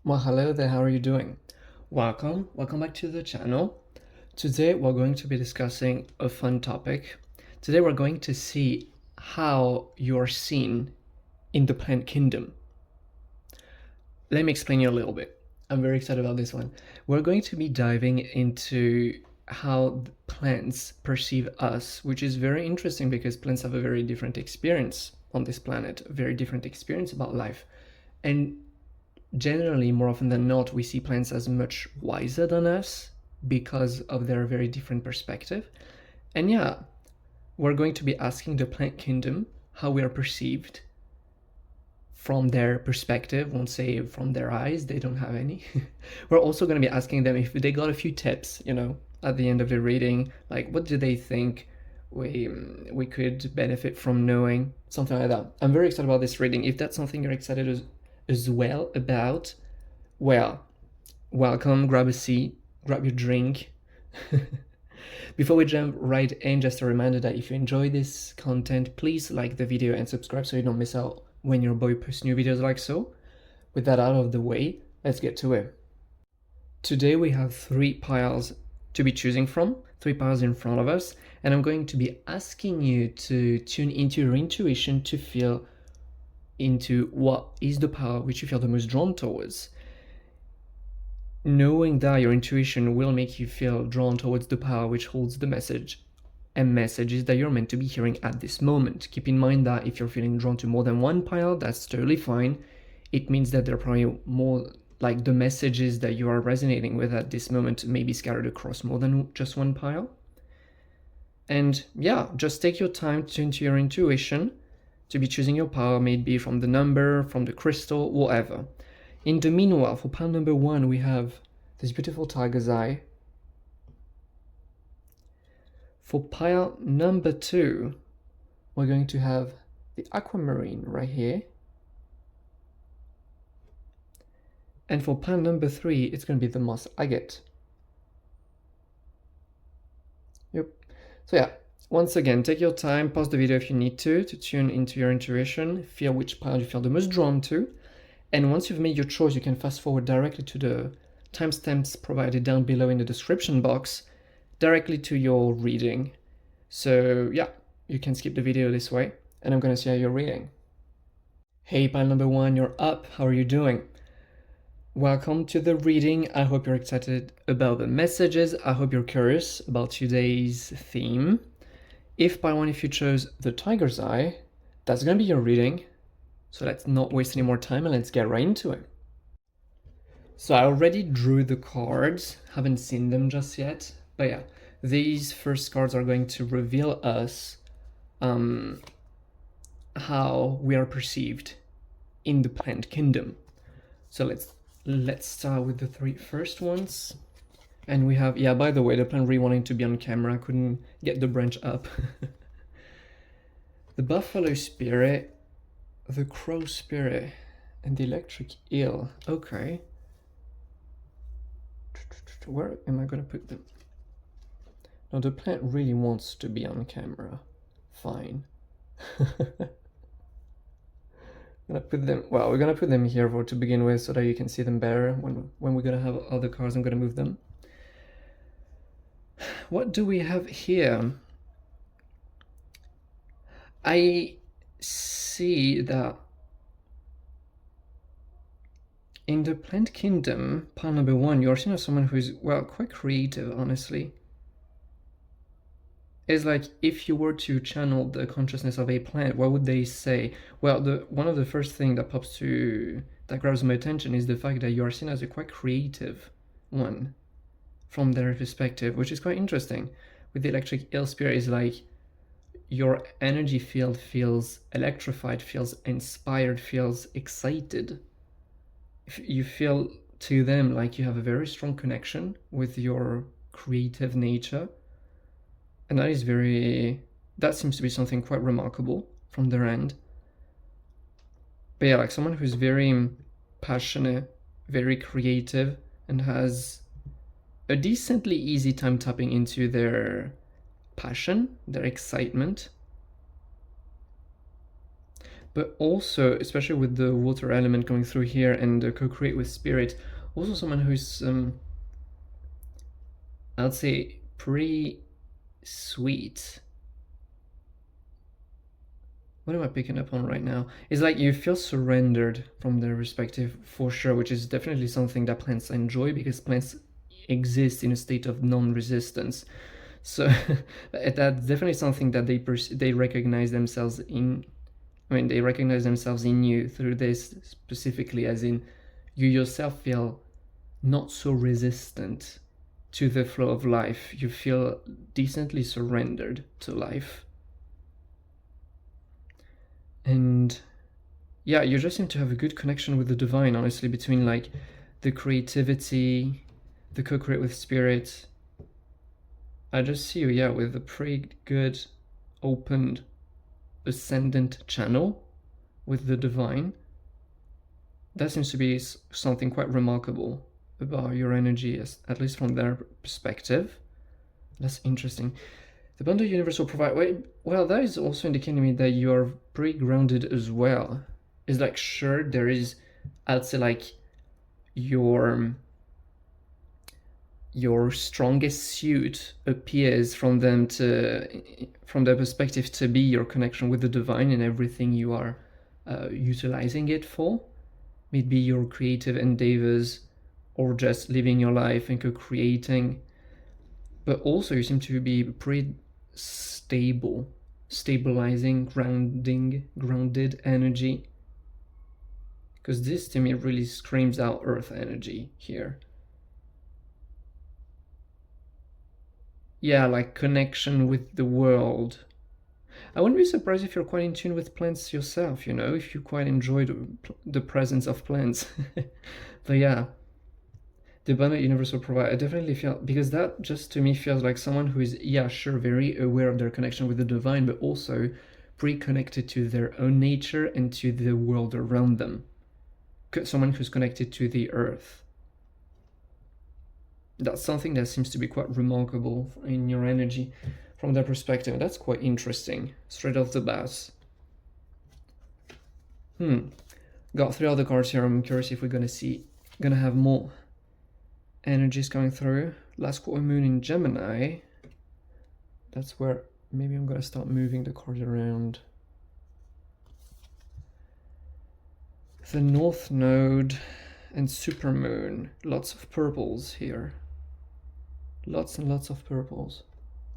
Well, hello there, how are you doing? Welcome back to the channel. Today we're going to be discussing a fun topic. Today we're going to see how you're seen in the plant kingdom. Let me explain you a little bit. I'm very excited about this one. We're going to be diving into how plants perceive us, which is very interesting because plants have a very different experience on this planet, a very different experience about life. And generally, more often than not, we see plants as much wiser than us because of their very different perspective. And yeah, we're going to be asking the plant kingdom how we are perceived from their perspective. Won't say from their eyes, they don't have any. We're also going to be asking them if they got a few tips, at the end of the reading, like what do they think we could benefit from knowing, something like that. I'm very excited about this reading. If that's something you're excited as well about, well, welcome, grab a seat, grab your drink. Before we jump right in, just a reminder that if you enjoy this content, please like the video and subscribe so you don't miss out when your boy posts new videos like so. With that out of the way, let's get to it. Today we have 3 piles to be choosing from, 3 piles in front of us, and I'm going to be asking you to tune into your intuition to feel into what is the pile which you feel the most drawn towards. Knowing that your intuition will make you feel drawn towards the pile which holds the message and messages that you're meant to be hearing at this moment. Keep in mind that if you're feeling drawn to more than one pile, that's totally fine. It means that they're probably more like the messages that you are resonating with at this moment may be scattered across more than just one pile. And yeah, just take your time to tune to your intuition to be choosing your pile, maybe from the number, from the crystal, whatever. In the meanwhile, for pile number 1, we have this beautiful tiger's eye. For pile number 2, we're going to have the aquamarine right here. And for pile number 3, it's going to be the moss agate. Yep. So yeah, once again, take your time, pause the video if you need to tune into your intuition, feel which pile you feel the most drawn to. And once you've made your choice, you can fast forward directly to the timestamps provided down below in the description box, directly to your reading. So yeah, you can skip the video this way, and I'm gonna see how you're reading. Hey, pile number 1, you're up. How are you doing? Welcome to the reading. I hope you're excited about the messages. I hope you're curious about today's theme. If pile 1, if you chose the tiger's eye, that's gonna be your reading. So let's not waste any more time and let's get right into it. So I already drew the cards, haven't seen them just yet, but yeah, these first cards are going to reveal us how we are perceived in the plant kingdom. So let's start with the 3 first ones. And we have, yeah, by the way, the plant really wanting to be on camera, couldn't get the branch up. The buffalo spirit, the crow spirit, and the electric eel. Okay. Where am I gonna put them? Now the plant really wants to be on camera. Fine. Gonna put them, well, we're gonna put them here to begin with so that you can see them better. When we're gonna have other cards, I'm gonna move them. What do we have here? I see that in the plant kingdom, pile number 1, you're seen as someone who's, well, quite creative, honestly. It's like if you were to channel the consciousness of a plant, what would they say? Well, one of the first things that grabs my attention is the fact that you are seen as a quite creative one from their perspective, which is quite interesting. With the electric eel spirit, is like your energy field feels electrified, feels inspired, feels excited. You feel to them like you have a very strong connection with your creative nature, and that seems to be something quite remarkable from their end. But yeah, like someone who's very passionate, very creative, and has a decently easy time tapping into their passion, their excitement. but also, especially with the water element going through here and the co-create with spirit, also someone who's, I'd say, pretty sweet. What am I picking up on right now? It's like you feel surrendered from their perspective for sure, which is definitely something that plants enjoy because plants exist in a state of non-resistance. So that's definitely something that they recognize themselves in. I mean, they recognize themselves in you through this specifically, as in you yourself feel not so resistant to the flow of life. You feel decently surrendered to life. And yeah, you just seem to have a good connection with the divine, honestly, between like the creativity, the co-create with spirit. I just see you, yeah, with a pretty good opened ascendant channel with the divine. That seems to be something quite remarkable about your energy, at least from their perspective. That's interesting. The bundle universe will provide. Well, that is also indicating to me that you are pretty grounded as well. It's like, sure, there is, I'd say, like your strongest suit appears from their perspective to be your connection with the divine and everything you are utilizing it for. Maybe your creative endeavors or just living your life and co-creating. But also you seem to be pretty stable, stabilizing, grounded energy. Because this to me really screams out earth energy here. Yeah, like connection with the world. I wouldn't be surprised if you're quite in tune with plants yourself, you know, if you quite enjoy the presence of plants. But yeah, the abundant universe will provide. I definitely feel, because that just to me feels like someone who is, yeah, sure, very aware of their connection with the divine, but also pre-connected to their own nature and to the world around them. Someone who's connected to the earth. That's something that seems to be quite remarkable in your energy from their perspective. That's quite interesting, straight off the bat. Got 3 other cards here. I'm curious if we're gonna have more energies coming through. Last quarter moon in Gemini. That's where maybe I'm gonna start moving the cards around. The North Node and Supermoon. Lots of purples here. Lots and lots of purples.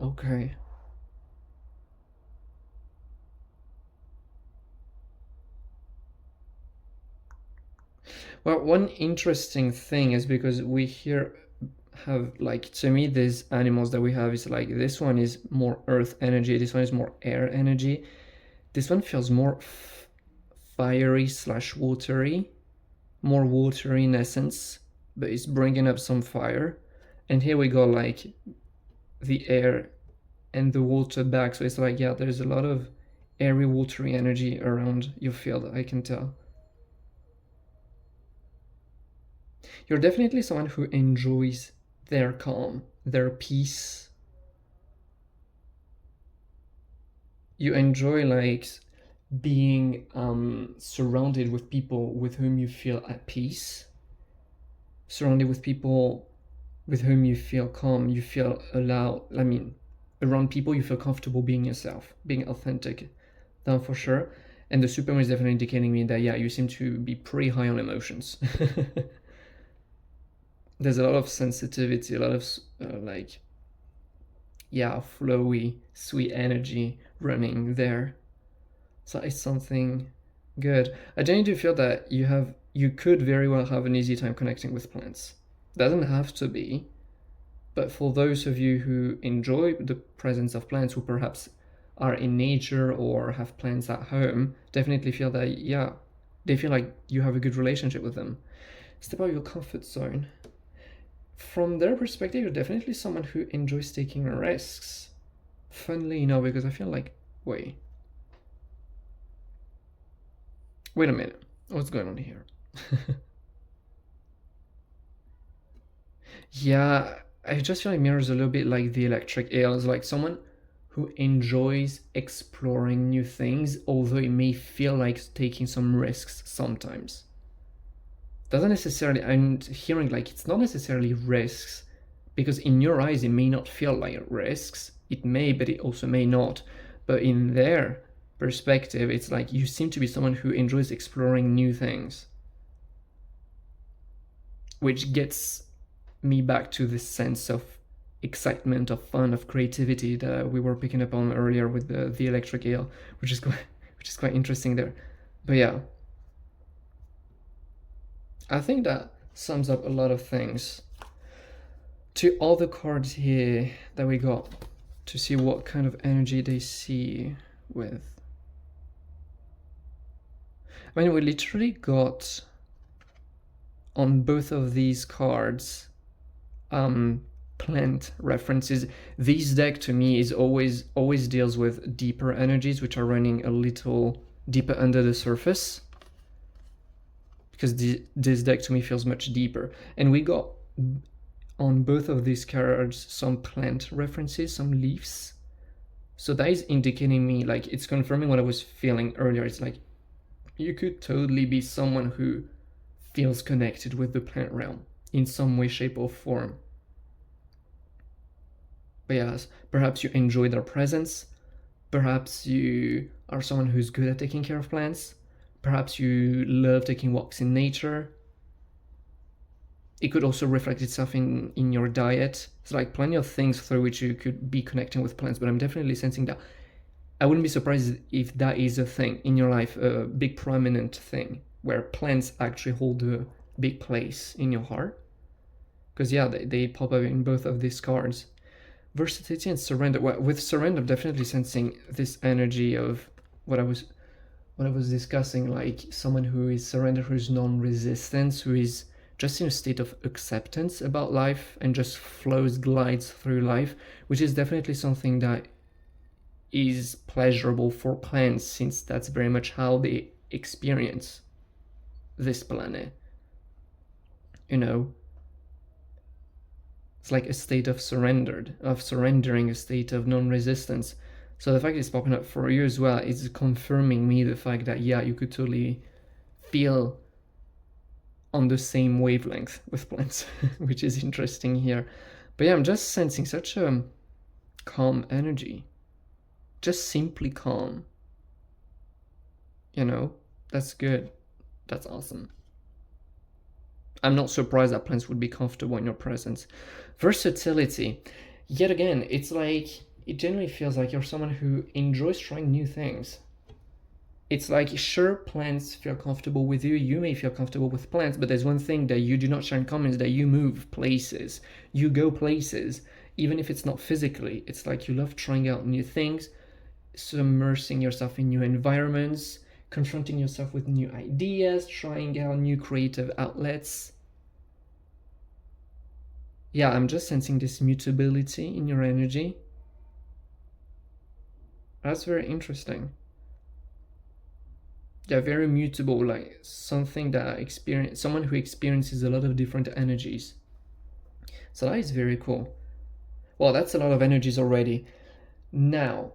Okay. Well, one interesting thing is because we here have, like, to me, these animals that we have is like, this one is more earth energy, this one is more air energy. This one feels more fiery / watery, more watery in essence, but it's bringing up some fire. And here we go, like the air and the water back. So it's like, yeah, there's a lot of airy, watery energy around your field, I can tell. You're definitely someone who enjoys their calm, their peace. You enjoy like being surrounded with people with whom you feel at peace, surrounded with people with whom you feel calm, you feel allowed. I mean, around people you feel comfortable being yourself, being authentic. That for sure. And the Superman is definitely indicating me that, yeah, you seem to be pretty high on emotions. There's a lot of sensitivity, a lot of like, yeah, flowy, sweet energy running there. So it's something good. I genuinely do feel that you could very well have an easy time connecting with plants. Doesn't have to be, but for those of you who enjoy the presence of plants, who perhaps are in nature or have plants at home, definitely feel that, yeah, they feel like you have a good relationship with them. Step out of your comfort zone. From their perspective, you're definitely someone who enjoys taking risks. Funnily enough, because I feel like, wait a minute, what's going on here? Yeah, I just feel like mirrors a little bit like the electric eel. It's like someone who enjoys exploring new things, although it may feel like taking some risks sometimes. Doesn't necessarily, I'm hearing like it's not necessarily risks, because in your eyes it may not feel like risks. It may, but it also may not. But in their perspective, it's like you seem to be someone who enjoys exploring new things, which gets me back to this sense of excitement, of fun, of creativity that we were picking up on earlier with the electric eel, which is quite interesting there. But yeah, I think that sums up a lot of things. To all the cards here that we got, to see what kind of energy they see with. I mean, we literally got on both of these cards plant references. This deck to me is always deals with deeper energies, which are running a little deeper under the surface, because this deck to me feels much deeper. And we got on both of these cards some plant references, some leaves. So that is indicating me, like, it's confirming what I was feeling earlier. It's like you could totally be someone who feels connected with the plant realm in some way, shape, or form. But yes, perhaps you enjoy their presence. Perhaps you are someone who's good at taking care of plants. Perhaps you love taking walks in nature. It could also reflect itself in your diet. It's like plenty of things through which you could be connecting with plants, but I'm definitely sensing that. I wouldn't be surprised if that is a thing in your life, a big prominent thing, where plants actually hold a big place in your heart. Because yeah, they pop up in both of these cards. Versatility and surrender. Well, with surrender, I'm definitely sensing this energy of what I was discussing, like someone who is surrender, who is non-resistance, who is just in a state of acceptance about life and just glides through life, which is definitely something that is pleasurable for plants, since that's very much how they experience this planet. You know, it's like a state of surrendering, a state of non-resistance. So the fact it's popping up for you as well is confirming me the fact that yeah, you could totally feel on the same wavelength with plants, which is interesting here. But yeah, I'm just sensing such a calm energy, just simply calm. You know, that's good. That's awesome. I'm not surprised that plants would be comfortable in your presence. Versatility. Yet again, it's like, it generally feels like you're someone who enjoys trying new things. It's like, sure, plants feel comfortable with you, you may feel comfortable with plants, but there's one thing that you do not share in common, is that you move places, you go places, even if it's not physically. It's like you love trying out new things, submersing yourself in new environments, confronting yourself with new ideas, trying out new creative outlets. Yeah, I'm just sensing this mutability in your energy. That's very interesting. Yeah, very mutable, like something that someone who experiences a lot of different energies. So that is very cool. Well, that's a lot of energies already. Now,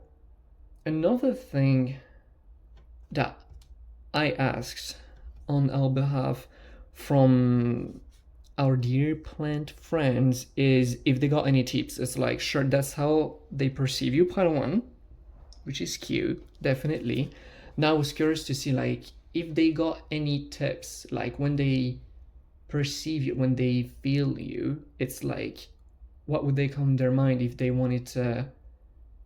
another thing that I asked on our behalf from our dear plant friends is if they got any tips. It's like, sure, that's how they perceive you, part one, which is cute, definitely. Now I was curious to see, like, if they got any tips, like when they perceive you, when they feel you, it's like, what would they come in their mind if they wanted to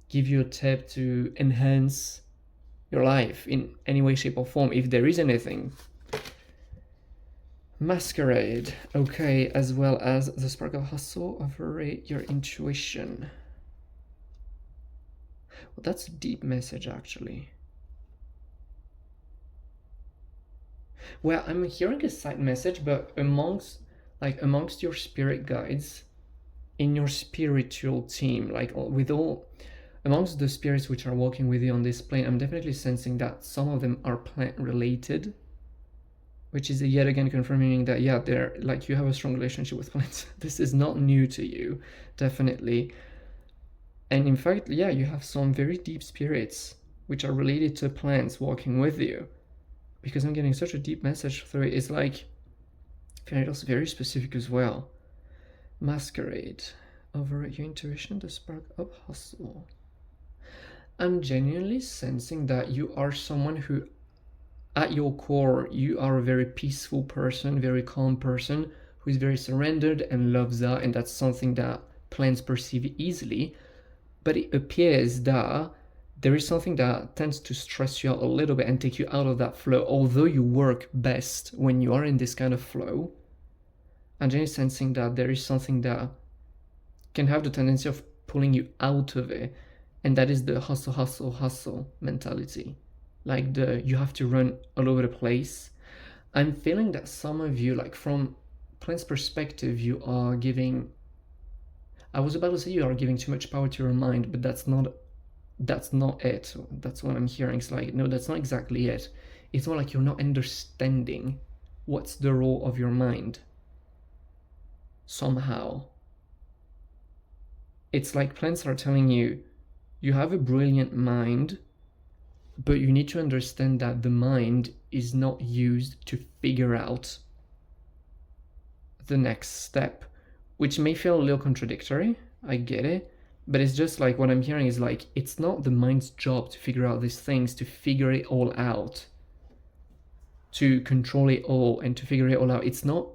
give you a tip to enhance your life in any way, shape, or form, if there is anything. Masquerade, okay, as well as the spark of hustle, overrate your intuition. Well, that's a deep message, actually. Well, I'm hearing a side message, but amongst your spirit guides, in your spiritual team, like amongst the spirits which are walking with you on this plane, I'm definitely sensing that some of them are plant related, which is yet again confirming that yeah, they're like, you have a strong relationship with plants. This is not new to you, definitely. And in fact, yeah, you have some very deep spirits which are related to plants walking with you. Because I'm getting such a deep message through it. It's like, it's very specific as well. Masquerade. Override your intuition to spark up hustle. I'm genuinely sensing that you are someone who, at your core, you are a very peaceful person, very calm person, who is very surrendered and loves that, and that's something that plants perceive easily. But it appears that there is something that tends to stress you out a little bit and take you out of that flow, although you work best when you are in this kind of flow. I'm just sensing that there is something that can have the tendency of pulling you out of it, and that is the hustle, hustle, hustle mentality. Like you have to run all over the place. I'm feeling that some of you, like from Plant's perspective, you are giving, I was about to say you are giving too much power to your mind, but that's not it. That's what I'm hearing. It's like, no, that's not exactly it. It's more like you're not understanding what's the role of your mind. Somehow. It's like plants are telling you, you have a brilliant mind, but you need to understand that the mind is not used to figure out the next step, which may feel a little contradictory. I get it. But it's just like what I'm hearing is like, it's not the mind's job to figure out these things, to figure it all out, to control it all and to figure it all out. It's not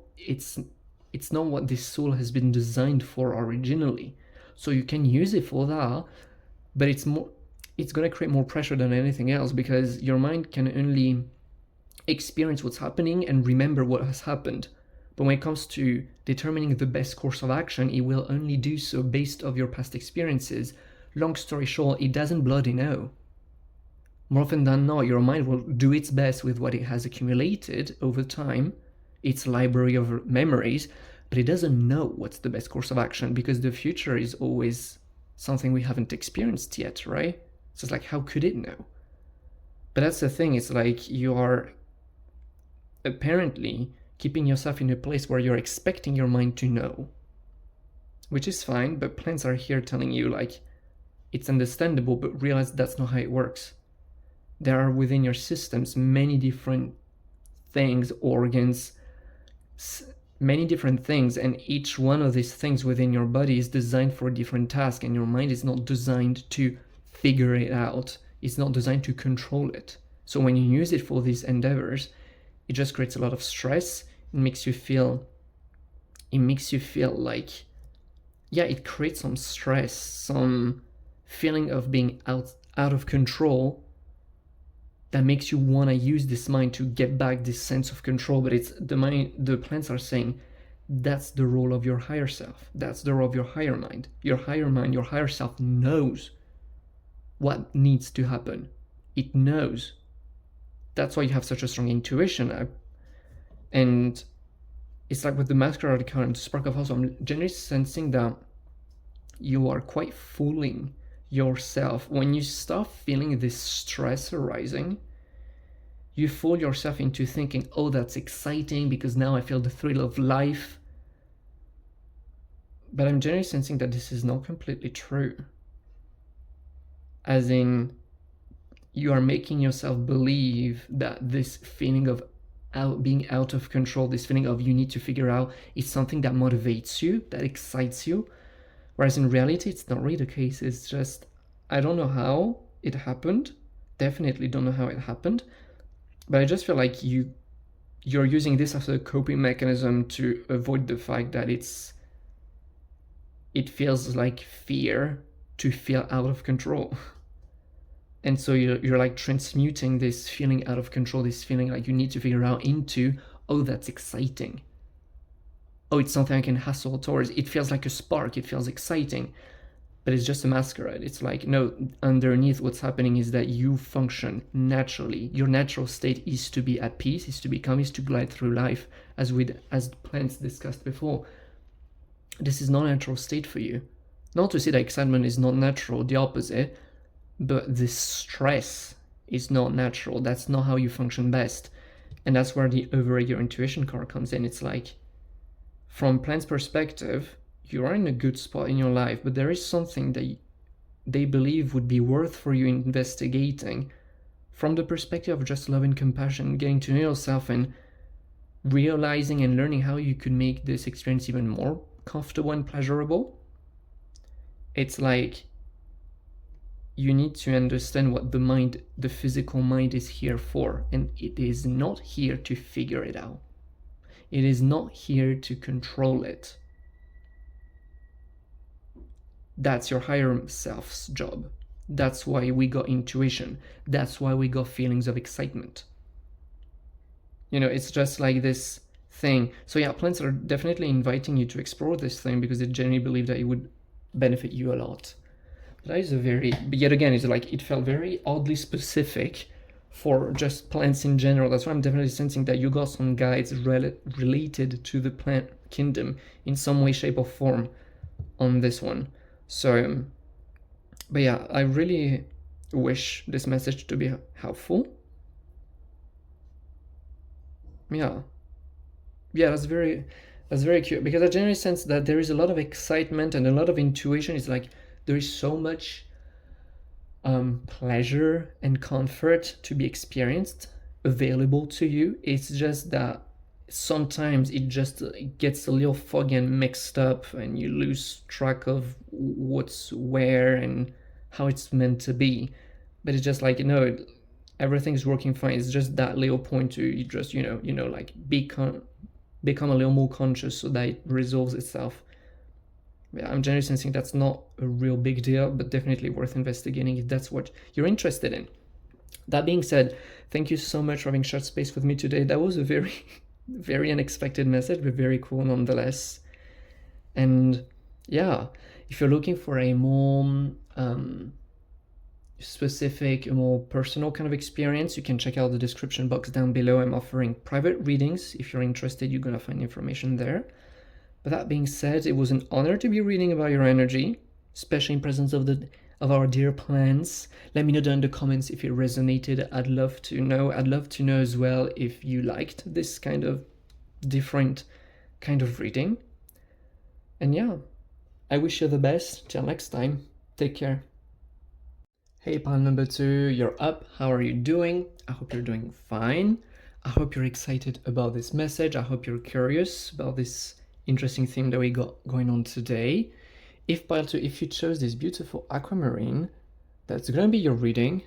what this soul has been designed for originally. So you can use it for that, but it's going to create more pressure than anything else, because your mind can only experience what's happening and remember what has happened. But when it comes to determining the best course of action, it will only do so based on your past experiences. Long story short, it doesn't bloody know. More often than not, your mind will do its best with what it has accumulated over time, its library of memories, but it doesn't know what's the best course of action, because the future is always something we haven't experienced yet, right? So it's like, how could it know? But that's the thing, it's like you are apparently keeping yourself in a place where you're expecting your mind to know, which is fine, but plants are here telling you, like, it's understandable, but realize that's not how it works. There are within your systems many different things, organs, many different things, and each one of these things within your body is designed for a different task, and your mind is not designed to figure it out. It's not designed to control it. So when you use it for these endeavors, it just creates a lot of stress. It makes you feel like, yeah, it creates some stress, some feeling of being out of control, that makes you want to use this mind to get back this sense of control. But it's the plants are saying that's the role of your higher self. That's the role of your higher mind. Your higher mind, your higher self knows what needs to happen. It knows. That's why you have such a strong intuition. And it's like with the Masquerade card and Spark of Hustle, I'm generally sensing that you are quite fooling yourself. When you start feeling this stress arising, you fool yourself into thinking, oh, that's exciting because now I feel the thrill of life. But I'm generally sensing that this is not completely true. As in, you are making yourself believe that this feeling of being out of control, this feeling of you need to figure out, is something that motivates you, that excites you. Whereas in reality, it's not really the case. It's just, I don't know how it happened. Definitely don't know how it happened. But I just feel like you're using this as a coping mechanism to avoid the fact that it feels like fear to feel out of control. And so you're like transmuting this feeling out of control, this feeling like you need to figure out, into, oh, that's exciting. Oh, it's something I can hustle towards. It feels like a spark. It feels exciting. But it's just a masquerade. It's like, no, underneath what's happening is that you function naturally. Your natural state is to be at peace, is to be calm, is to glide through life, as plants discussed before. This is not a natural state for you. Not to say that excitement is not natural, the opposite. But this stress is not natural. That's not how you function best. And that's where the override your intuition card comes in. It's like, from Plant's perspective, you are in a good spot in your life, but there is something that they believe would be worth for you investigating from the perspective of just love and compassion, getting to know yourself and realizing and learning how you could make this experience even more comfortable and pleasurable. It's like you need to understand what the mind, the physical mind, is here for, and it is not here to figure it out. It is not here to control it. That's your higher self's job. That's why we got intuition. That's why we got feelings of excitement. You know, it's just like this thing. So yeah, plants are definitely inviting you to explore this thing because they genuinely believe that it would benefit you a lot. But that is a very, but yet again, it's like it felt very oddly specific for just plants in general. That's why I'm definitely sensing that you got some guides related to the plant kingdom in some way, shape, or form on this one. So, but yeah, I really wish this message to be helpful. Yeah, that's very cute, because I generally sense that there is a lot of excitement and a lot of intuition. It's like there is so much pleasure and comfort to be experienced available to you. It's just that sometimes it just gets a little foggy and mixed up, and you lose track of what's where and how it's meant to be. But it's just like, you know, everything's working fine. It's just that little point to you just, like become a little more conscious so that it resolves itself. Yeah, I'm generally sensing that's not a real big deal, but definitely worth investigating if that's what you're interested in. That being said, thank you so much for having shared space with me today. That was a very, very unexpected message, but very cool nonetheless. And yeah, if you're looking for a more specific, more personal kind of experience, you can check out the description box down below. I'm offering private readings. If you're interested, you're gonna find information there. But that being said, it was an honor to be reading about your energy, especially in presence of our dear plants. Let me know down in the comments if it resonated. I'd love to know. I'd love to know as well if you liked this kind of different kind of reading. And yeah, I wish you the best. Till next time, take care. Hey, pal number 2, you're up. How are you doing? I hope you're doing fine. I hope you're excited about this message. I hope you're curious about this interesting theme that we got going on today. If pile 2, if you chose this beautiful Aquamarine, that's gonna be your reading.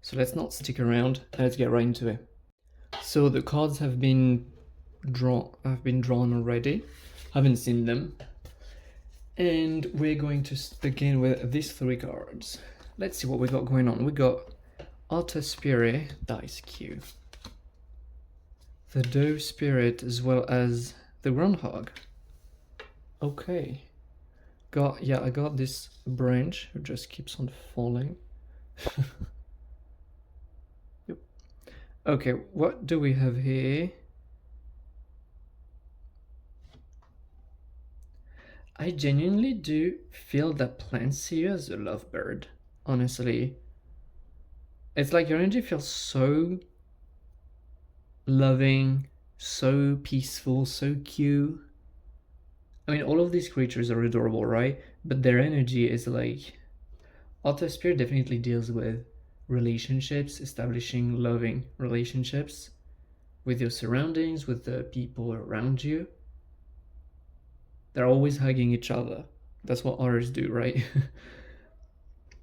So let's not stick around. Let's get right into it. So the cards have been drawn already. Haven't seen them. And we're going to begin with these 3 cards. Let's see what we got going on. We got Otter Spirit, Dice Q, the Dove Spirit, as well as the Groundhog. Okay. I got this branch who just keeps on falling. Yep. Okay, what do we have here? I genuinely do feel that plants see you as a lovebird. Honestly, it's like your energy feels so loving, so peaceful, so cute. I mean, all of these creatures are adorable, right? But their energy is like... Otter Spirit definitely deals with relationships, establishing loving relationships with your surroundings, with the people around you. They're always hugging each other. That's what otters do, right?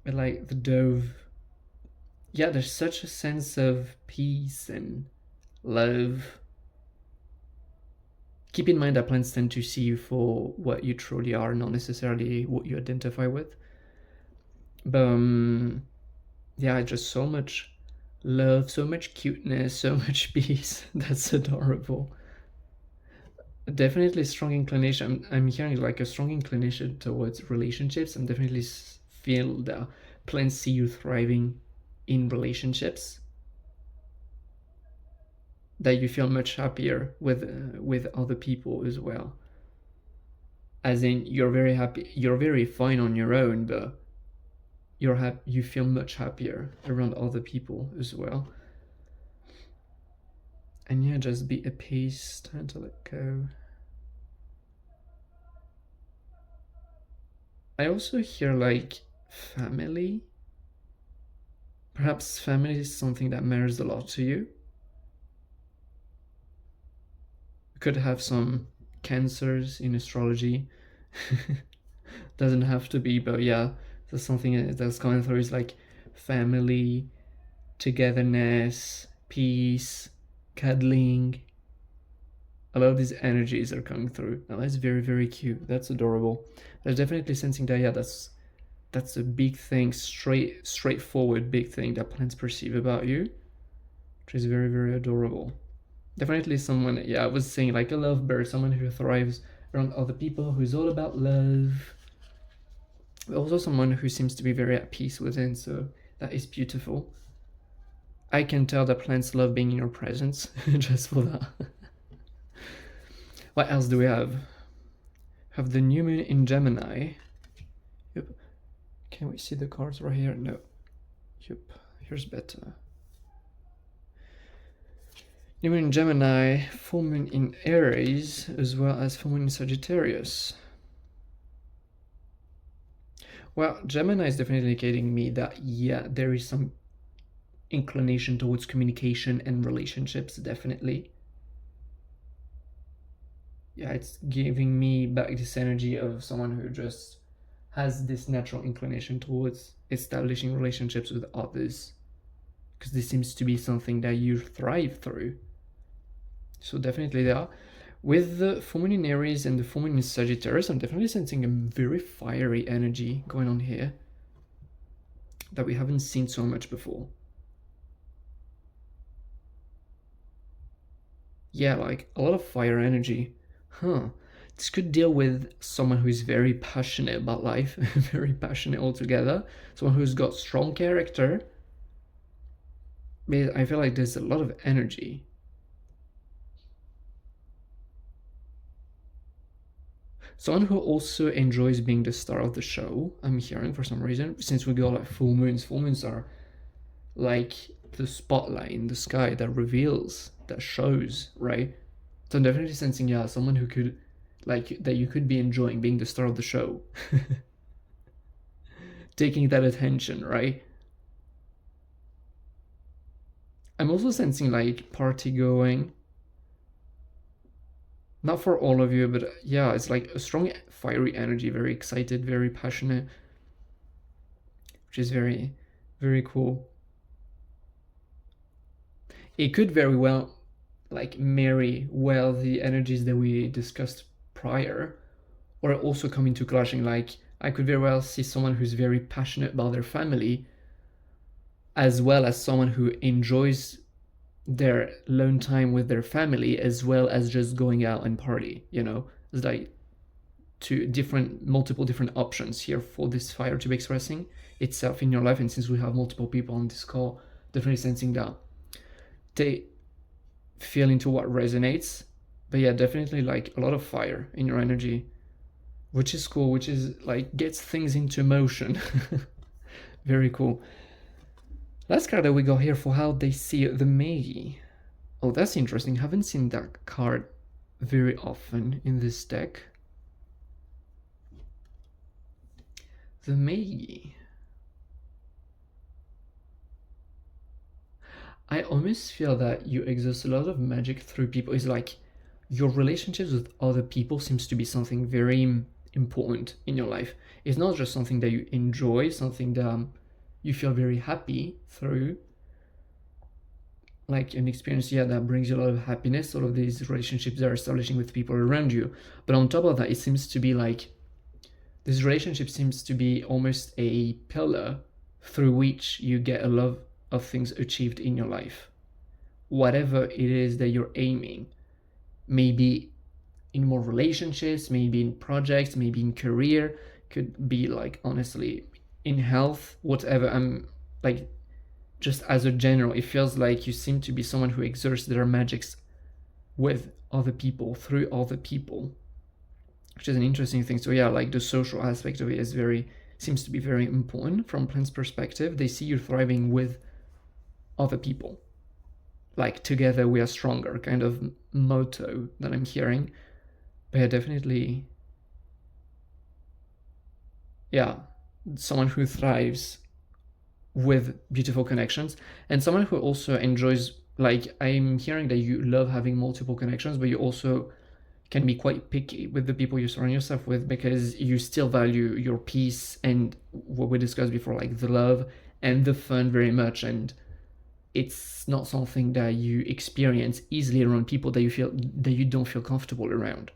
But like the dove, yeah, there's such a sense of peace and love. Keep in mind that plants tend to see you for what you truly are, not necessarily what you identify with. But yeah, just so much love, so much cuteness, so much peace. That's adorable. Definitely strong inclination. I'm hearing like a strong inclination towards relationships. I'm definitely feel that plants see you thriving in relationships, that you feel much happier with other people as well. As in, you're very happy, you're very fine on your own, but you feel much happier around other people as well. And yeah, just be at peace, time to let go. I also hear like family. Perhaps family is something that matters a lot to you. You could have some cancers in astrology. Doesn't have to be, but yeah, that's something that's going through is like family, togetherness, peace, cuddling. A lot of these energies are coming through. Now that's very, very cute. That's adorable. There's definitely sensing that, yeah, that's a big thing, straightforward big thing that plants perceive about you, which is very, very adorable. Definitely someone, yeah, I was saying like a lovebird, someone who thrives around other people, who's all about love, but also someone who seems to be very at peace within, so that is beautiful. I can tell that plants love being in your presence just for that. What else do we have? Have the new moon in Gemini. Yep. Can we see the cards right here? No. Yep. Here's better. New moon in Gemini, full moon in Aries, as well as full moon in Sagittarius. Well, Gemini is definitely indicating me that, yeah, there is some inclination towards communication and relationships, definitely. Yeah, it's giving me back this energy of someone who just has this natural inclination towards establishing relationships with others, because this seems to be something that you thrive through. So definitely there. With the full moon in Aries and the full moon in Sagittarius, I'm definitely sensing a very fiery energy going on here that we haven't seen so much before. Yeah, like a lot of fire energy. Huh. This could deal with someone who is very passionate about life, very passionate altogether, someone who's got strong character. But I feel like there's a lot of energy. Someone who also enjoys being the star of the show, I'm hearing for some reason, since we got like full moons. Full moons are like the spotlight in the sky that reveals, that shows, right? So I'm definitely sensing, yeah, someone who could, like, that you could be enjoying being the star of the show. Taking that attention, right? I'm also sensing like party going. Not for all of you, but yeah, it's like a strong fiery energy, very excited, very passionate, which is very, very cool. It could very well like marry well the energies that we discussed prior, or also come into clashing. Like I could very well see someone who's very passionate about their family, as well as someone who enjoys their alone time with their family, as well as just going out and party, you know? It's like multiple different options here for this fire to be expressing itself in your life. And since we have multiple people on this call, definitely sensing that they feel into what resonates. But yeah, definitely like a lot of fire in your energy, which is cool, which is like gets things into motion. Very cool. Last card that we got here for how they see the Magi. Oh, that's interesting. Haven't seen that card very often in this deck. The Magi. I almost feel that you exert a lot of magic through people. It's like your relationships with other people seems to be something very important in your life. It's not just something that you enjoy, something that you feel very happy through, like an experience, yeah, that brings you a lot of happiness, all of these relationships that are establishing with people around you. But on top of that, it seems to be like this relationship seems to be almost a pillar through which you get a lot of things achieved in your life. Whatever it is that you're aiming, maybe in more relationships, maybe in projects, maybe in career, could be like honestly in health, whatever. I'm like, just as a general, it feels like you seem to be someone who exerts their magics with other people, through other people, which is an interesting thing. So yeah, like the social aspect of it is seems to be very important from Plant's perspective. They see you thriving with other people, like together we are stronger kind of motto that I'm hearing. But yeah, definitely, yeah, someone who thrives with beautiful connections, and someone who also enjoys, like, I'm hearing that you love having multiple connections, but you also can be quite picky with the people you surround yourself with, because you still value your peace and what we discussed before, like the love and the fun very much. And it's not something that you experience easily around people that you don't feel comfortable around.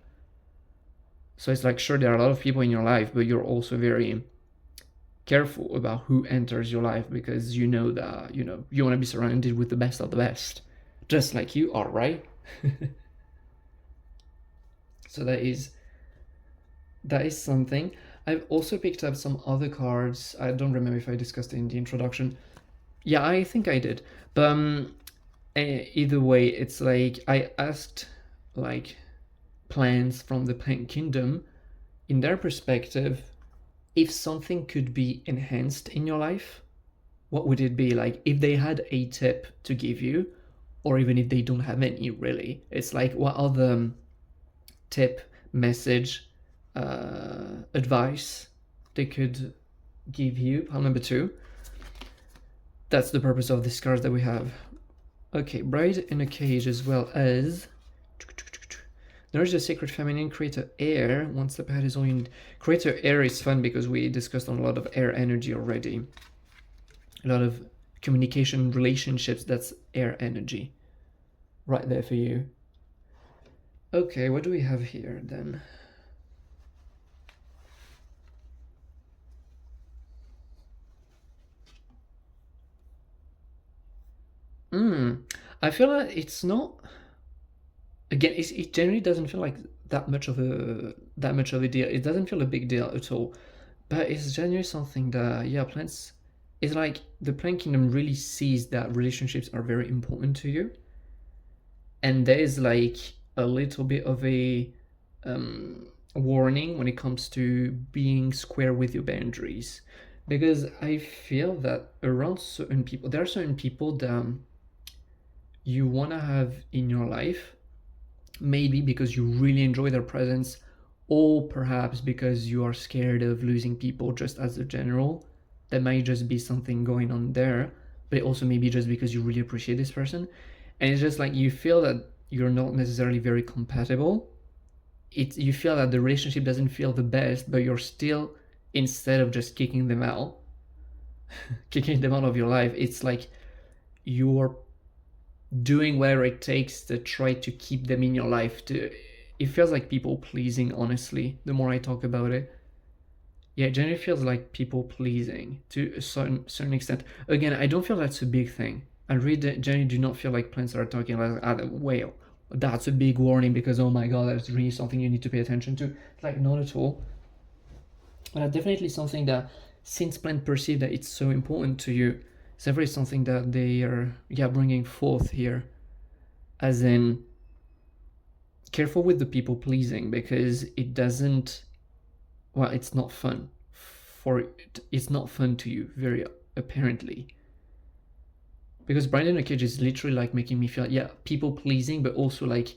So it's like, sure, there are a lot of people in your life, but you're also very careful about who enters your life, because you know that you want to be surrounded with the best of the best, just like you are, right? So that is something. I've also picked up some other cards. I don't remember if I discussed it in the introduction. Yeah, I think I did. But either way, it's like I asked like plants from the plant kingdom, in their perspective, if something could be enhanced in your life, what would it be? Like, if they had a tip to give you, or even if they don't have any, really, it's like, what other tip, message, advice they could give you? Pile number 2. That's the purpose of these cards that we have. Okay, Bride in a Cage, as well as Nourish the Sacred Feminine, Creator Air. One step ahead is all you need. Creator Air is fun because we discussed on a lot of air energy already. A lot of communication, relationships, that's air energy. Right there for you. Okay, what do we have here then? I feel like it's not. Again, it generally doesn't feel like that much of a deal. It doesn't feel a big deal at all, but it's generally something that, yeah, plants. It's like the plant kingdom really sees that relationships are very important to you, and there is like a little bit of a warning when it comes to being square with your boundaries, because I feel that around certain people, there are certain people that you want to have in your life, maybe because you really enjoy their presence, or perhaps because you are scared of losing people just as a general. That might just be something going on there, but also maybe just because you really appreciate this person. And it's just like you feel that you're not necessarily very compatible. You feel that the relationship doesn't feel the best, but you're still, instead of just kicking them out of your life, it's like you're doing whatever it takes to try to keep them in your life. It feels like people pleasing, honestly, the more I talk about it. Yeah, it generally feels like people pleasing to a certain extent. Again, I don't feel that's a big thing. I really generally do not feel like plants are talking like, well, that's a big warning because, oh my god, that's really something you need to pay attention to. It's like, not at all. But that's definitely something that, since plants perceive that it's so important to you, it's definitely something that they are, yeah, bringing forth here. As in, careful with the people pleasing, because it doesn't, well, it's not fun it's not fun to you, very apparently. Because Bride in a Cage is literally like making me feel, yeah, people pleasing, but also like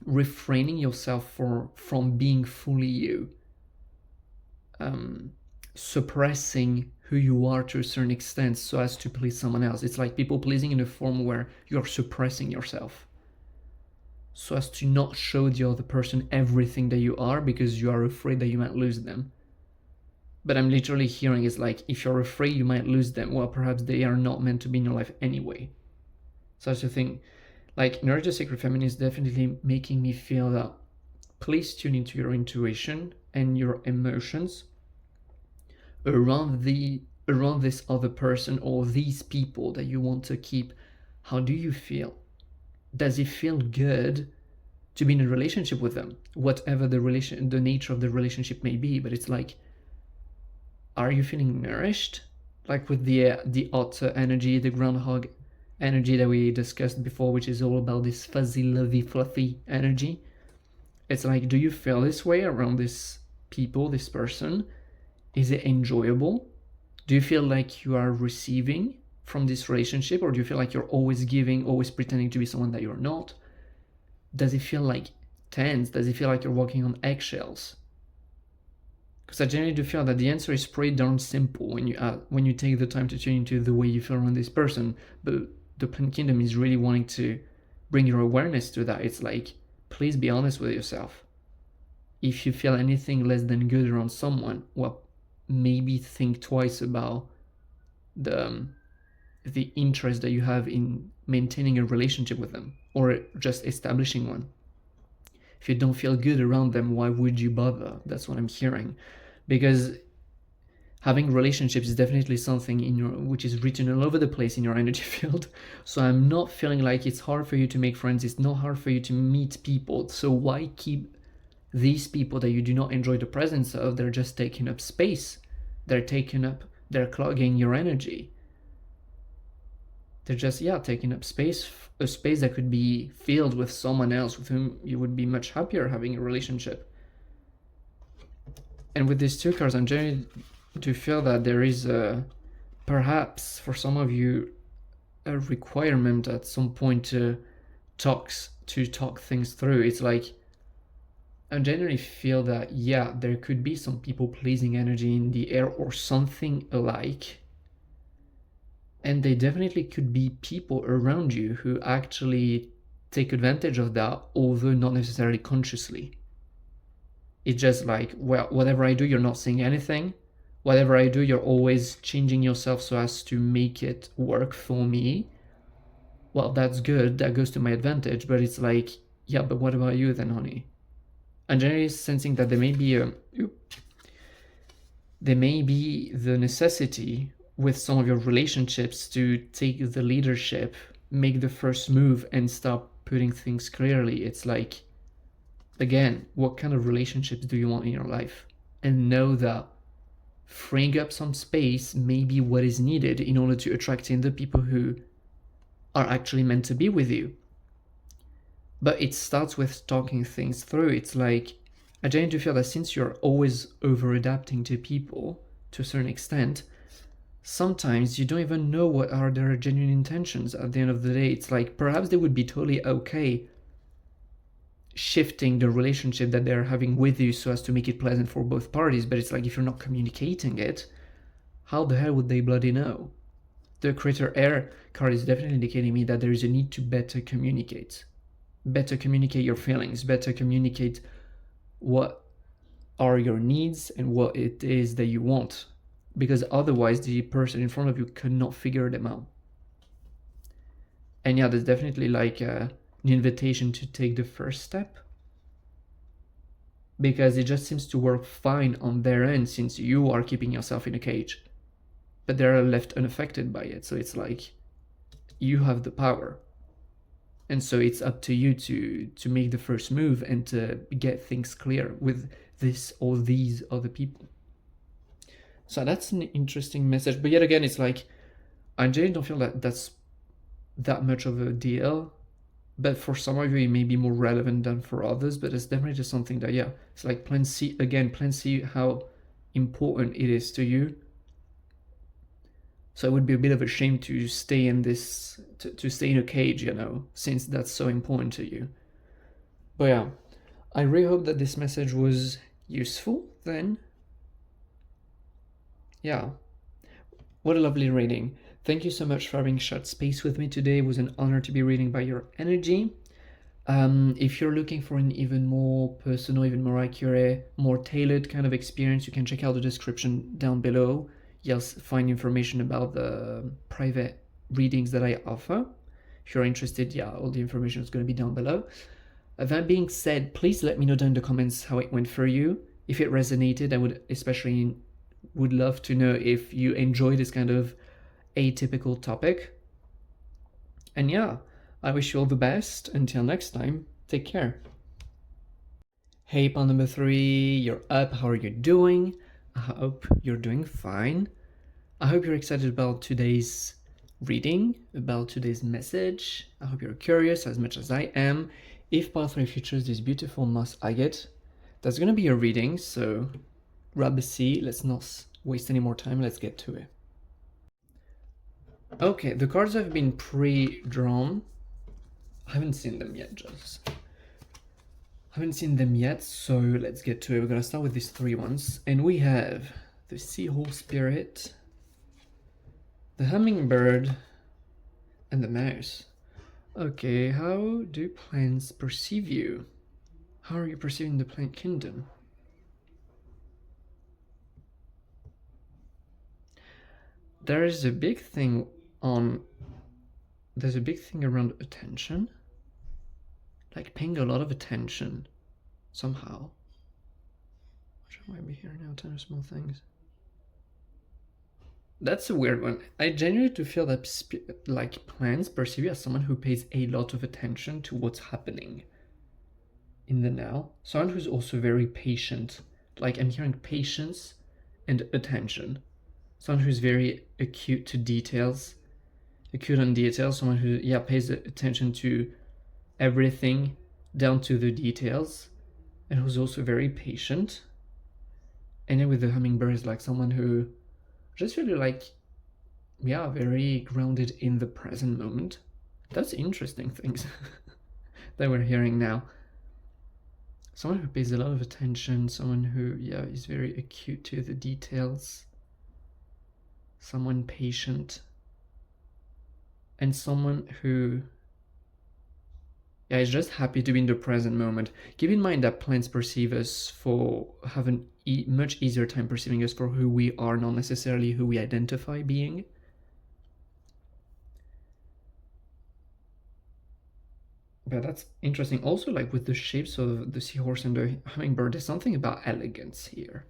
refraining yourself from being fully you, suppressing who you are to a certain extent so as to please someone else. It's like people pleasing in a form where you're suppressing yourself so as to not show the other person everything that you are, because you are afraid that you might lose them. But I'm literally hearing is like, if you're afraid you might lose them, well, perhaps they are not meant to be in your life anyway. Such a thing. Like, Nourish the Sacred Feminine is definitely making me feel that please tune into your intuition and your emotions around this other person or these people that you want to keep. How do you feel? Does it feel good to be in a relationship with them, whatever the nature of the relationship may be? But it's like, are you feeling nourished? Like with the otter energy, the groundhog energy that we discussed before, which is all about this fuzzy, lovey, fluffy energy. It's like, do you feel this way around this person? Is it enjoyable? Do you feel like you are receiving from this relationship, or do you feel like you're always giving, always pretending to be someone that you're not? Does it feel like tense? Does it feel like you're walking on eggshells? Because I generally do feel that the answer is pretty darn simple when you take the time to tune into the way you feel around this person. But the Plant Kingdom is really wanting to bring your awareness to that. It's like, please be honest with yourself. If you feel anything less than good around someone, well, maybe think twice about the interest that you have in maintaining a relationship with them or just establishing one. If you don't feel good around them, why would you bother? That's what I'm hearing. Because having relationships is definitely something which is written all over the place in your energy field. So I'm not feeling like it's hard for you to make friends. It's not hard for you to meet people. So why keep these people that you do not enjoy the presence of? They're just taking up space. They're clogging your energy. They're just, taking up space, a space that could be filled with someone else with whom you would be much happier having a relationship. And with these two cards, I'm generally to feel that there is perhaps for some of you a requirement at some point to talk things through. It's like, I generally feel that, there could be some people pleasing energy in the air or something alike. And they definitely could be people around you who actually take advantage of that, although not necessarily consciously. It's just like, well, whatever I do, you're not saying anything. Whatever I do, you're always changing yourself so as to make it work for me. Well, that's good. That goes to my advantage. But it's like, but what about you then, honey? I'm generally sensing that there may be the necessity with some of your relationships to take the leadership, make the first move, and start putting things clearly. It's like, again, what kind of relationships do you want in your life? And know that freeing up some space may be what is needed in order to attract in the people who are actually meant to be with you. But it starts with talking things through. It's like, I genuinely feel that since you're always over-adapting to people to a certain extent, sometimes you don't even know what are their genuine intentions at the end of the day. It's like, perhaps they would be totally okay shifting the relationship that they're having with you so as to make it pleasant for both parties. But it's like, if you're not communicating it, how the hell would they bloody know? The Creator Air card is definitely indicating me that there is a need to better communicate your feelings, better communicate what are your needs and what it is that you want, because otherwise the person in front of you cannot figure them out. And there's definitely like an invitation to take the first step, because it just seems to work fine on their end since you are keeping yourself in a cage, but they're left unaffected by it. So it's like, you have the power, and so it's up to you to make the first move and to get things clear with this or these other people. So that's an interesting message. But yet again, it's like, I generally don't feel that that's that much of a deal. But for some of you, it may be more relevant than for others. But it's definitely just something that, it's like, plan C how important it is to you. So it would be a bit of a shame to stay in this, to stay in a cage, since that's so important to you. But I really hope that this message was useful then. What a lovely reading. Thank you so much for having shared space with me today. It was an honor to be reading by your energy. If you're looking for an even more personal, even more accurate, more tailored kind of experience, you can check out the description down below. You'll find information about the private readings that I offer. If you're interested, all the information is going to be down below. That being said, please let me know down in the comments how it went for you. If it resonated, I would love to know if you enjoy this kind of atypical topic. And I wish you all the best. Until next time, take care. Hey, pond number 3, you're up. How are you doing? I hope you're doing fine. I hope you're excited about today's reading, about today's message. I hope you're curious as much as I am. If part 3 features this beautiful moss agate, that's going to be a reading, so grab a seat. Let's not waste any more time. Let's get to it. Okay, the cards have been pre-drawn. I haven't seen them yet, just. Haven't seen them yet, so let's get to it. We're gonna start with these three ones, and we have the seahorse spirit, the hummingbird, and the mouse. Okay, how do plants perceive you? How are you perceiving the plant kingdom? There's a big thing around attention, like paying a lot of attention somehow. Which might be here now, 10 small things. That's a weird one. I genuinely do feel that like plants perceive you as someone who pays a lot of attention to what's happening in the now. Someone who's also very patient. Like I'm hearing patience and attention. Someone who's very acute on details. Someone who pays attention to everything down to the details, and who's also very patient. And then with the hummingbird is like someone who just really like, very grounded in the present moment. That's interesting things that we're hearing now. Someone who pays a lot of attention, someone who, is very acute to the details, someone patient, and someone who, is just happy to be in the present moment. Keep in mind that plants perceive us have a much easier time perceiving us for who we are, not necessarily who we identify being. But that's interesting. Also, like with the shapes of the seahorse and the hummingbird, there's something about elegance here.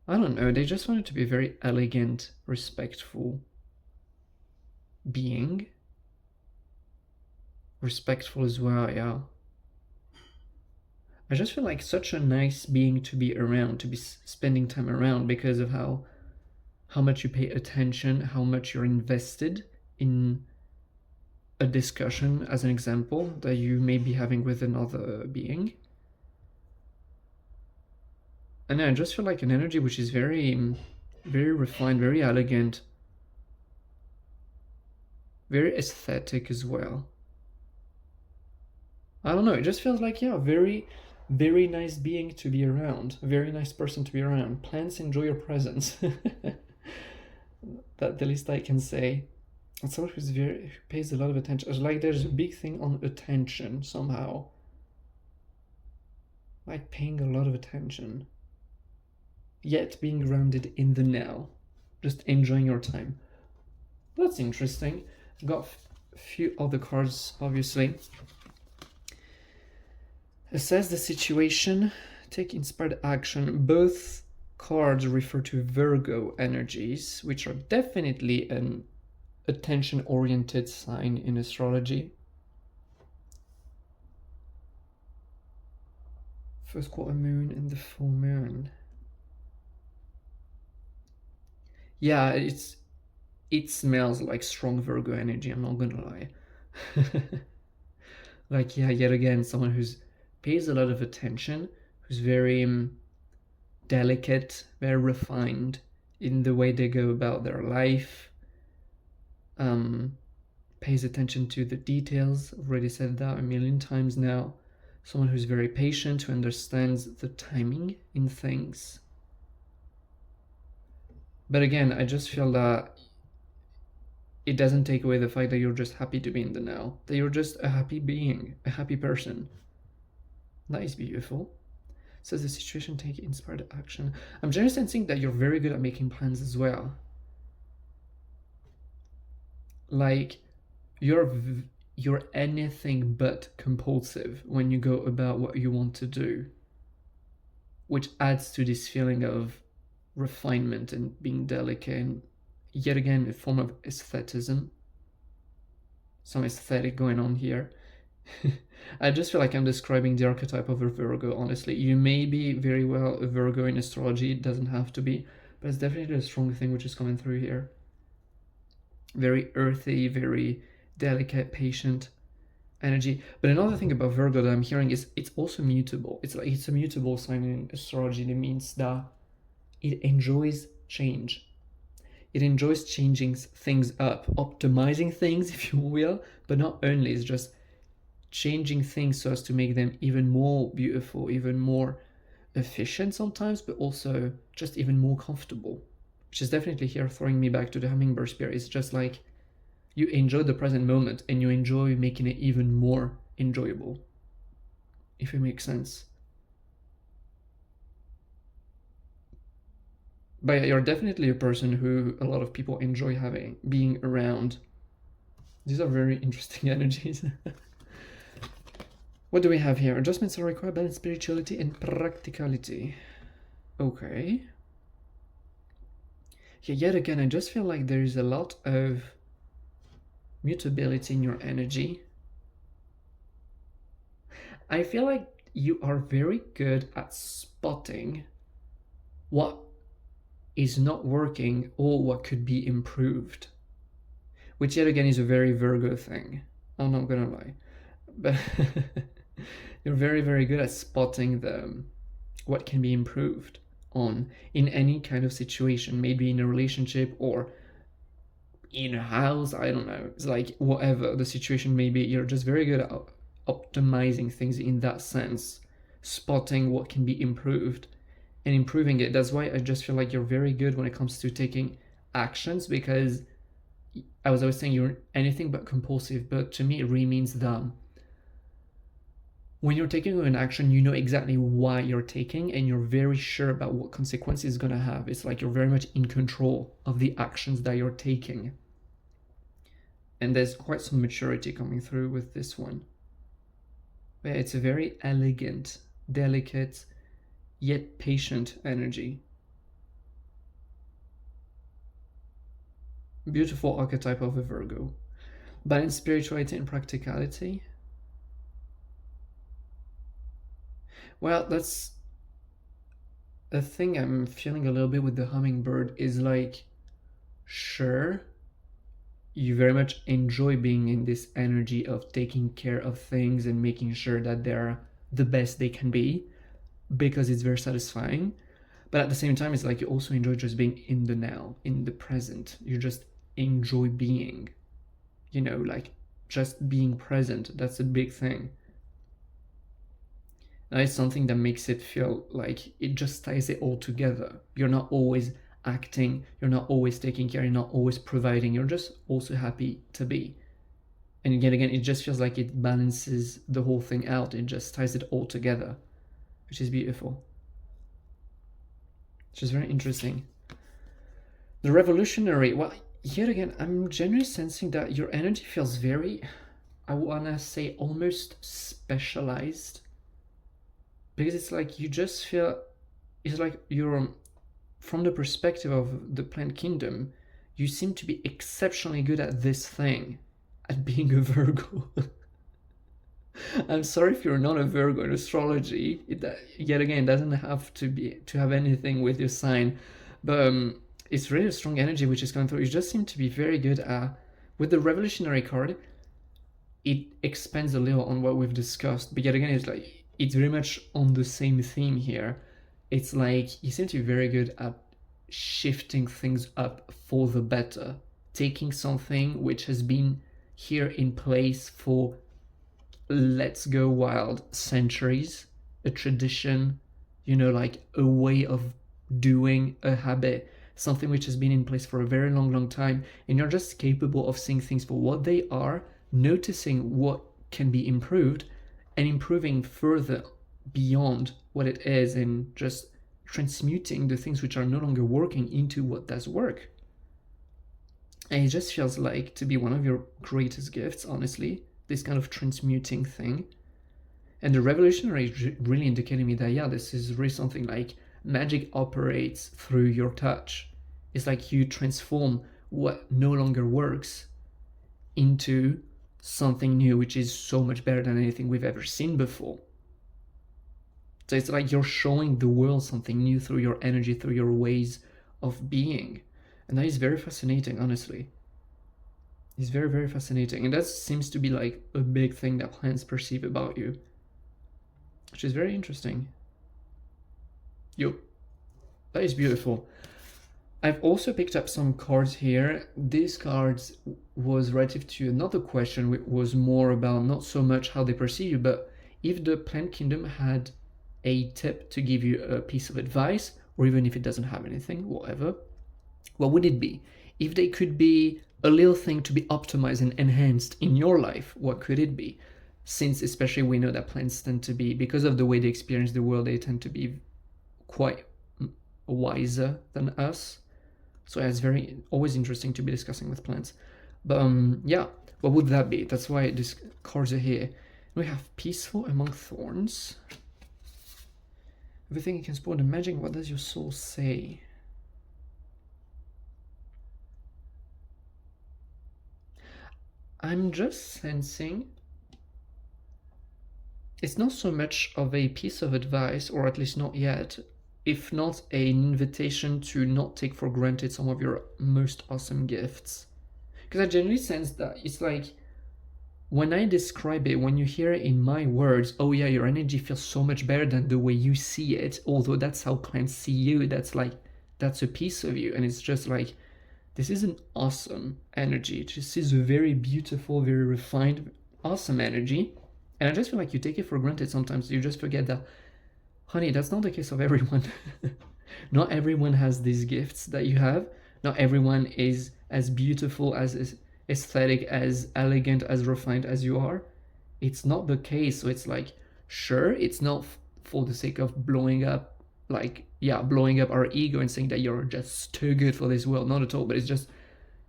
I don't know, they just wanted to be a very elegant, respectful being. Respectful as well, yeah. I just feel like such a nice being to be around, to be spending time around, because of how much you pay attention, how much you're invested in a discussion, as an example, that you may be having with another being. And I just feel like an energy which is very, very refined, very elegant, very aesthetic as well. I don't know, it just feels like, very, very nice being to be around, a very nice person to be around. Plants enjoy your presence. That's the least I can say. And someone who pays a lot of attention. It's like there's a big thing on attention somehow. Like paying a lot of attention. Yet being grounded in the now. Just enjoying your time. That's interesting. I've got a few other cards, obviously. Assess the situation. Take inspired action. Both cards refer to Virgo energies, which are definitely an attention-oriented sign in astrology. First quarter moon and the full moon. Yeah, it smells like strong Virgo energy, I'm not gonna lie. Like, yet again, someone who's pays a lot of attention, who's very delicate, very refined in the way they go about their life, pays attention to the details. I've already said that a million times now. Someone who's very patient, who understands the timing in things. But again, I just feel that it doesn't take away the fact that you're just happy to be in the now, that you're just a happy being, a happy person. That is beautiful. Says the situation, take inspired action. I'm just sensing that you're very good at making plans as well. Like, you're anything but compulsive when you go about what you want to do, which adds to this feeling of refinement and being delicate, and yet again a form of aestheticism, some aesthetic going on here. I just feel like I'm describing the archetype of a Virgo, honestly. You may be very well a Virgo in astrology, it doesn't have to be, but it's definitely a strong thing which is coming through here. Very earthy, very delicate, patient energy. But another thing about Virgo that I'm hearing is it's also mutable. It's like it's a mutable sign in astrology. That means that it enjoys change. It enjoys changing things up, optimizing things, if you will, but not only, it's just changing things so as to make them even more beautiful, even more efficient sometimes, but also just even more comfortable. Which is definitely here throwing me back to the hummingbird spirit. It's just like you enjoy the present moment and you enjoy making it even more enjoyable, if it makes sense. But yeah, you're definitely a person who a lot of people enjoy being around. These are very interesting energies. What do we have here? Adjustments are required, balance spirituality and practicality. Okay. Yeah, yet again, I just feel like there is a lot of mutability in your energy. I feel like you are very good at spotting what is not working or what could be improved, which yet again is a very Virgo thing. I'm not gonna lie, but you're very, very good at spotting what can be improved on in any kind of situation, maybe in a relationship or in a house. I don't know. It's like whatever the situation may be, you're just very good at optimizing things in that sense, spotting what can be improved and improving it. That's why I just feel like you're very good when it comes to taking actions, because I was always saying you're anything but compulsive, but to me it really means that when you're taking an action, you know exactly why you're taking and you're very sure about what consequences it's going to have. It's like you're very much in control of the actions that you're taking. And there's quite some maturity coming through with this one. Yeah, it's a very elegant, delicate, yet patient energy. Beautiful archetype of a Virgo. Balance spirituality and practicality. Well, that's a thing I'm feeling a little bit with the hummingbird is like, sure, you very much enjoy being in this energy of taking care of things and making sure that they're the best they can be, because it's very satisfying. But at the same time, it's like you also enjoy just being in the now, in the present. You just enjoy being, you know, like just being present. That's a big thing. That is something that makes it feel like it just ties it all together. You're not always acting, you're not always taking care, you're not always providing, you're just also happy to be. And yet again, it just feels like it balances the whole thing out. It just ties it all together, which is beautiful. Which is very interesting. The revolutionary, well, yet again, I'm generally sensing that your energy feels very, I wanna say almost specialized. Because it's like you just feel, it's like you're, from the perspective of the plant kingdom, you seem to be exceptionally good at this thing, at being a Virgo. I'm sorry if you're not a Virgo in astrology. Yet again, it doesn't have to have anything with your sign, but it's really a strong energy which is coming through. You just seem to be very good at, with the revolutionary card, it expands a little on what we've discussed, but yet again, it's like it's very much on the same theme here. It's like you seem to be very good at shifting things up for the better, taking something which has been here in place for, let's go wild, centuries, a tradition, you know, like a way of doing, a habit, something which has been in place for a very long time, and you're just capable of seeing things for what they are, noticing what can be improved, and improving further beyond what it is, and just transmuting the things which are no longer working into what does work. And it just feels like to be one of your greatest gifts, honestly, this kind of transmuting thing. And the revolutionary is really indicating me that, yeah, this is really something like magic operates through your touch. It's like you transform what no longer works into something new, which is so much better than anything we've ever seen before. So it's like you're showing the world something new through your energy, through your ways of being. And that is very fascinating, honestly. It's very, very fascinating. And that seems to be like a big thing that plants perceive about you, which is very interesting. Yo, that is beautiful. I've also picked up some cards here. These cards was relative to another question, which was more about not so much how they perceive you, but if the plant kingdom had a tip to give you a piece of advice, or even if it doesn't have anything, whatever, what would it be? If they could be a little thing to be optimized and enhanced in your life, what could it be? Since especially we know that plants tend to be, because of the way they experience the world, they tend to be quite wiser than us. So it's very always interesting to be discussing with plants. But yeah, what would that be? That's why these cards are here. We have peaceful among thorns. Everything you can support the magic. What does your soul say? I'm just sensing it's not so much of a piece of advice, or at least not yet, if not an invitation to not take for granted some of your most awesome gifts. Because I genuinely sense that it's like, when I describe it, when you hear it in my words, oh yeah, your energy feels so much better than the way you see it, although that's how plants see you, that's a piece of you, and it's just like, this is an awesome energy. It just is a very beautiful, very refined, awesome energy. And I just feel like you take it for granted sometimes. You just forget that, honey, that's not the case of everyone. Not everyone has these gifts that you have. Not everyone is as beautiful, as aesthetic, as elegant, as refined as you are. It's not the case. So it's like, sure, it's not for the sake of blowing up our ego and saying that you're just too good for this world. Not at all. But it's just,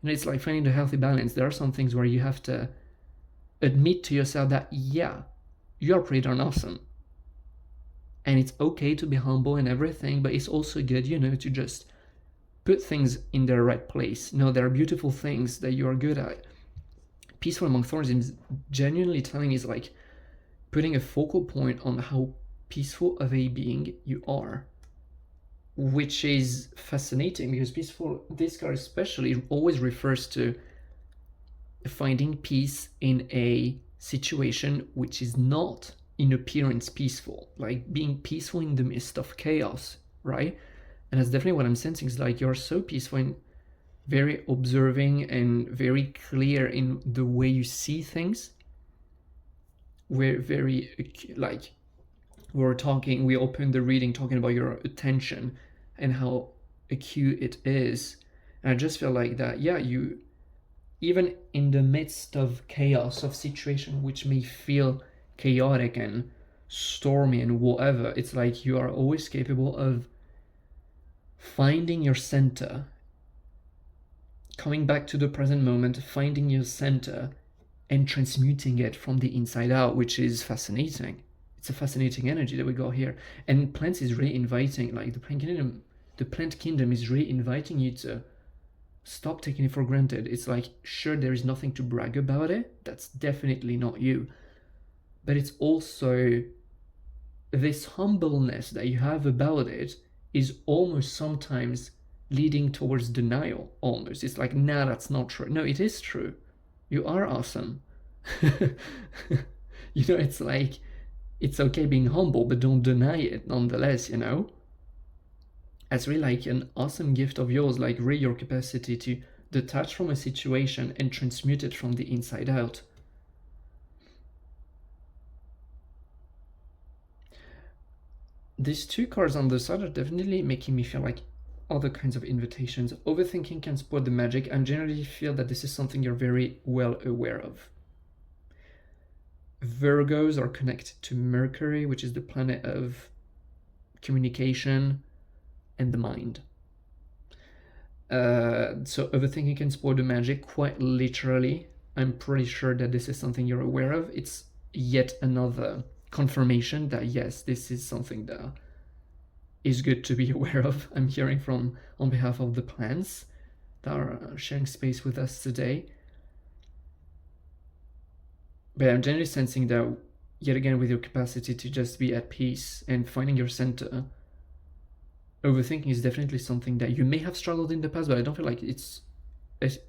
it's like finding the healthy balance. There are some things where you have to admit to yourself that, yeah, you're pretty darn awesome. And it's okay to be humble and everything, but it's also good, to just put things in their right place. There are beautiful things that you are good at. Peaceful among thorns is genuinely telling is like putting a focal point on how peaceful of a being you are, which is fascinating because peaceful, this card especially, always refers to finding peace in a situation which is not in appearance peaceful, like being peaceful in the midst of chaos, right? And that's definitely what I'm sensing, is like you're so peaceful and very observing and very clear in the way you see things. We're very, like, we opened the reading talking about your attention and how acute it is. And I just feel like that, yeah, you, even in the midst of chaos, of situation which may feel chaotic and stormy and whatever, it's like you are always capable of finding your center, coming back to the present moment, finding your center and transmuting it from the inside out, which is fascinating. It's a fascinating energy that we got here. And plants is really inviting, like the plant kingdom is really inviting you to stop taking it for granted. It's like, sure, there is nothing to brag about it. That's definitely not you. But it's also this humbleness that you have about it is almost sometimes leading towards denial, almost. It's like, nah, that's not true. No, it is true. You are awesome. It's like, it's okay being humble, but don't deny it nonetheless, It's really like an awesome gift of yours, like really your capacity to detach from a situation and transmute it from the inside out. These two cards on the side are definitely making me feel like other kinds of invitations. Overthinking can spoil the magic, and generally feel that this is something you're very well aware of. Virgos are connected to Mercury, which is the planet of communication and the mind. So overthinking can spoil the magic, quite literally. I'm pretty sure that this is something you're aware of. It's yet another confirmation that yes, this is something that is good to be aware of. I'm hearing from on behalf of the plants that are sharing space with us today. But I'm generally sensing that, yet again, with your capacity to just be at peace and finding your center, overthinking is definitely something that you may have struggled in the past, but I don't feel like it's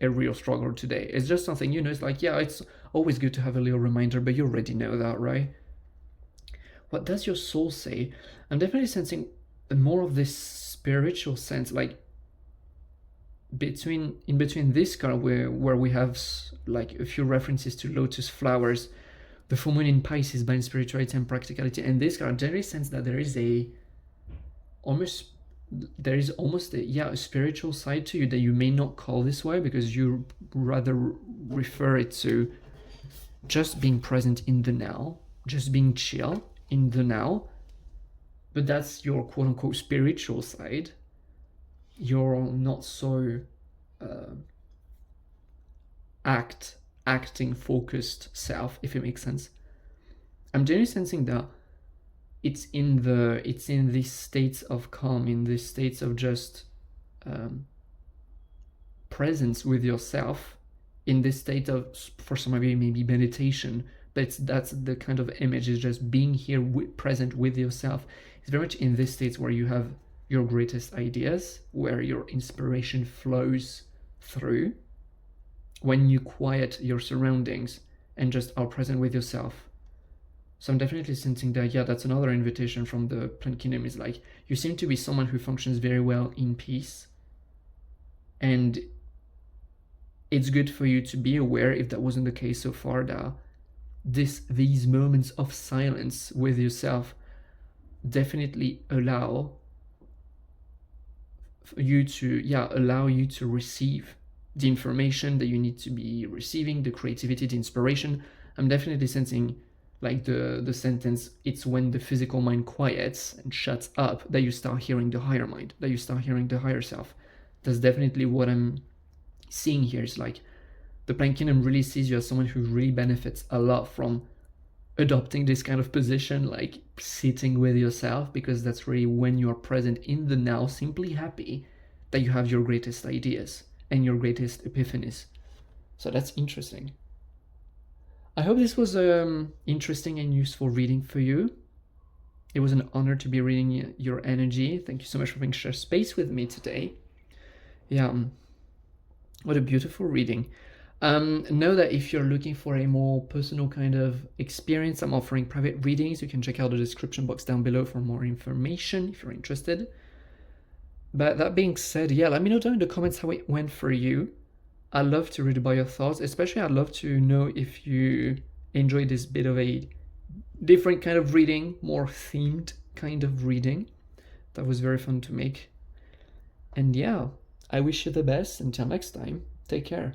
a real struggle today. It's just something, it's like, yeah, it's always good to have a little reminder, but you already know that, right? What does your soul say? I'm definitely sensing more of this spiritual sense, like in between this card where we have like a few references to lotus flowers, the full moon in Pisces, balanced spirituality and practicality, and this card generally sense that there is almost a spiritual side to you that you may not call this way, because you rather refer it to just being present in the now, just being chill in the now. But that's your quote-unquote spiritual side. You're not so acting focused self, if it makes sense. I'm generally sensing that it's in these states of calm, in these states of just presence with yourself, in this state of, for some of you, maybe meditation, but that's the kind of image, is just being here present with yourself. It's very much in these states where you have your greatest ideas, where your inspiration flows through, when you quiet your surroundings and just are present with yourself. So I'm definitely sensing that, yeah, that's another invitation from the plant kingdom, is like, you seem to be someone who functions very well in peace. And it's good for you to be aware, if that wasn't the case so far, that these moments of silence with yourself definitely allow you to receive the information that you need to be receiving, the creativity, the inspiration. I'm definitely sensing like the sentence, it's when the physical mind quiets and shuts up that you start hearing the higher mind, that you start hearing the higher self. That's definitely what I'm seeing here. Is like the plant kingdom really sees you as someone who really benefits a lot from adopting this kind of position, like sitting with yourself, because that's really when you're present in the now, simply happy, that you have your greatest ideas and your greatest epiphanies. So that's interesting. I hope this was interesting and useful reading for you. It was an honor to be reading your energy. Thank you so much for being shared space with me today. Yeah, what a beautiful reading. Know that if you're looking for a more personal kind of experience, I'm offering private readings. You can check out the description box down below for more information if you're interested. But that being said, yeah, let me know down in the comments how it went for you. I'd love to read about your thoughts. Especially, I'd love to know if you enjoy this bit of a different kind of reading, more themed kind of reading. That was very fun to make. And yeah, I wish you the best. Until next time, take care.